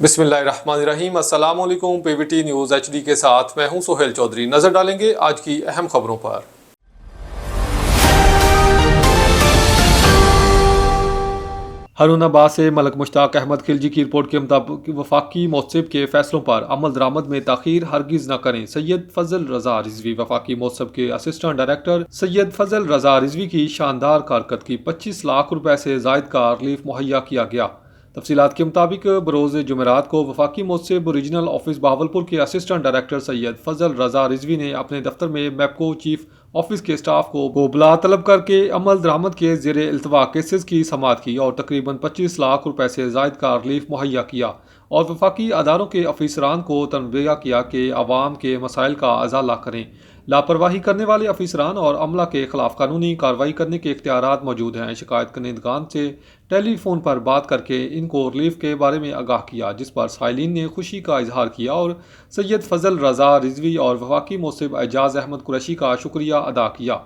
बिस्मिल्लाहिर्रहमानिर्रहीम। अस्सलाम वालेकुम। पीवीटी न्यूज़ HD के साथ मैं हूं सोहेल चौधरी। नजर डालेंगे आज की अहम खबरों पर। हारून अब्बास से मलक मुश्ताक अहमद खिलजी की रिपोर्ट के मुताबिक वफाकी मौसम के फैसलों पर अमल दरामद में ताखीर हरगिज न करें। सैयद फजल रजा रिजवी वफाकी मौसम के असिस्टेंट डायरेक्टर सैयद फजल रजा रिजवी की शानदार कारकर्दगी 25 लाख रुपए से जायद का रिलीफ मुहैया किया गया। तफसीलात के मुताबिक बरोज़ जुमेरात को वफाकी मौसम रीजनल ऑफिस बहावलपुर के असिस्टेंट डायरेक्टर सैयद फजल रजा रिजवी ने अपने दफ्तर में मैपको चीफ ऑफिस के स्टाफ को बुला तलब करके अमल दरामद के ज़ेर इल्तवा केसेस की समाअत की और तकरीबन 25 लाख रुपए से जायद का रिलीफ मुहैया किया और वफाकी अदारों के अफसरान को तनबीह किया कि आवाम के मसाइल का अजाला करें। लापरवाही करने वाले अफसरान और अमला के खिलाफ कानूनी कार्रवाई करने के इख्तियारात मौजूद हैं। शिकायत करनेदगान से टेलीफोन पर बात करके इनको रिलीफ के बारे में आगाह किया, जिस पर साइलिन ने खुशी का इजहार किया और सैयद फजल रजा रिजवी और वफाकी मौसम एजाज अहमद कुरैशी का शुक्रिया अदा किया।